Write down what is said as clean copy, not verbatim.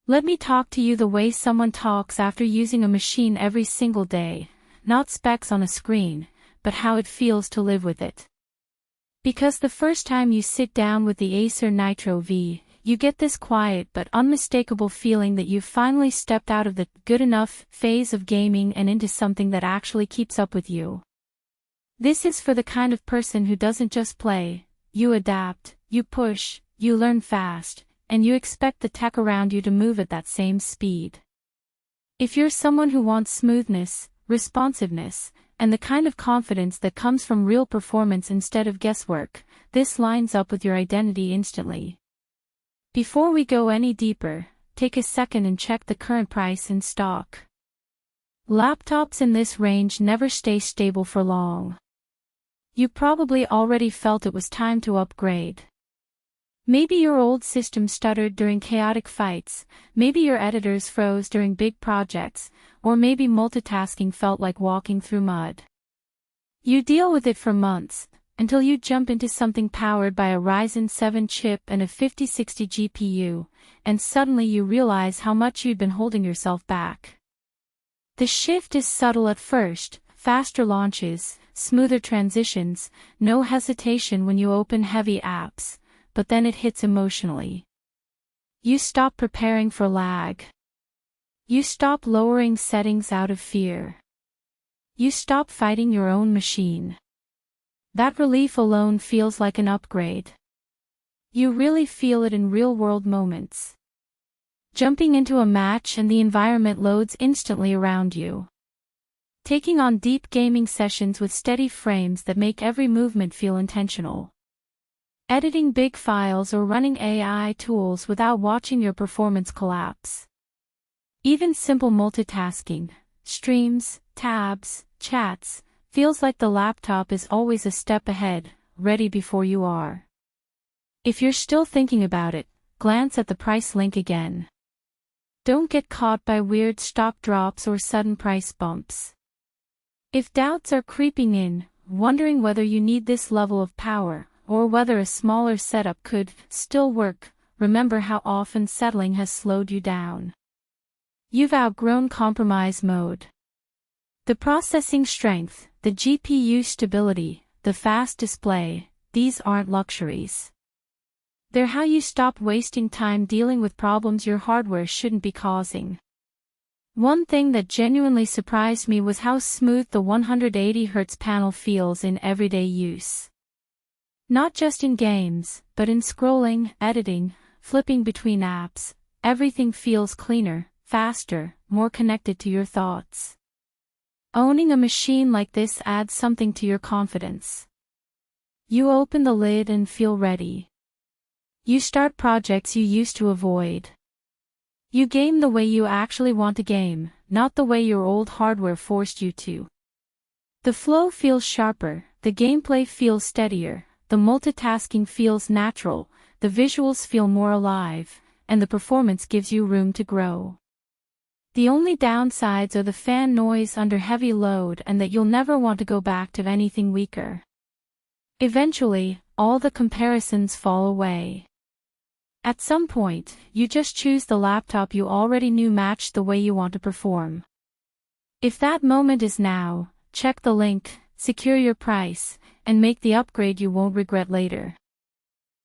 Let me talk to you the way someone talks after using a machine every single day, not specs on a screen, but how it feels to live with it. Because the first time you sit down with the Acer Nitro V, you get this quiet but unmistakable feeling that you've finally stepped out of the good enough phase of gaming and into something that actually keeps up with you. This is for the kind of person who doesn't just play, you adapt, you push, you learn fast, and you expect the tech around you to move at that same speed. If you're someone who wants smoothness, responsiveness, and the kind of confidence that comes from real performance instead of guesswork, this lines up with your identity instantly. Before we go any deeper, take a second and check the current price in stock. Laptops in this range never stay stable for long. You probably already felt it was time to upgrade. Maybe your old system stuttered during chaotic fights, maybe your editors froze during big projects, or maybe multitasking felt like walking through mud. You deal with it for months, until you jump into something powered by a Ryzen 7 chip and a 5060 GPU, and suddenly you realize how much you'd been holding yourself back. The shift is subtle at first, faster launches, smoother transitions, no hesitation when you open heavy apps. But then it hits emotionally. You stop preparing for lag. You stop lowering settings out of fear. You stop fighting your own machine. That relief alone feels like an upgrade. You really feel it in real-world moments. Jumping into a match and the environment loads instantly around you. Taking on deep gaming sessions with steady frames that make every movement feel intentional. Editing big files or running AI tools without watching your performance collapse. Even simple multitasking, streams, tabs, chats, feels like the laptop is always a step ahead, ready before you are. If you're still thinking about it, glance at the price link again. Don't get caught by weird stock drops or sudden price bumps. If doubts are creeping in, wondering whether you need this level of power, or whether a smaller setup could still work, remember how often settling has slowed you down. You've outgrown compromise mode. The processing strength, the GPU stability, the fast display, these aren't luxuries. They're how you stop wasting time dealing with problems your hardware shouldn't be causing. One thing that genuinely surprised me was how smooth the 180Hz panel feels in everyday use. Not just in games, but in scrolling, editing, flipping between apps, everything feels cleaner, faster, more connected to your thoughts. Owning a machine like this adds something to your confidence. You open the lid and feel ready. You start projects you used to avoid. You game the way you actually want to game, not the way your old hardware forced you to. The flow feels sharper, the gameplay feels steadier. The multitasking feels natural, the visuals feel more alive, and the performance gives you room to grow. The only downsides are the fan noise under heavy load and that you'll never want to go back to anything weaker. Eventually, all the comparisons fall away. At some point, you just choose the laptop you already knew matched the way you want to perform. If that moment is now, check the link, secure your price, and make the upgrade you won't regret later.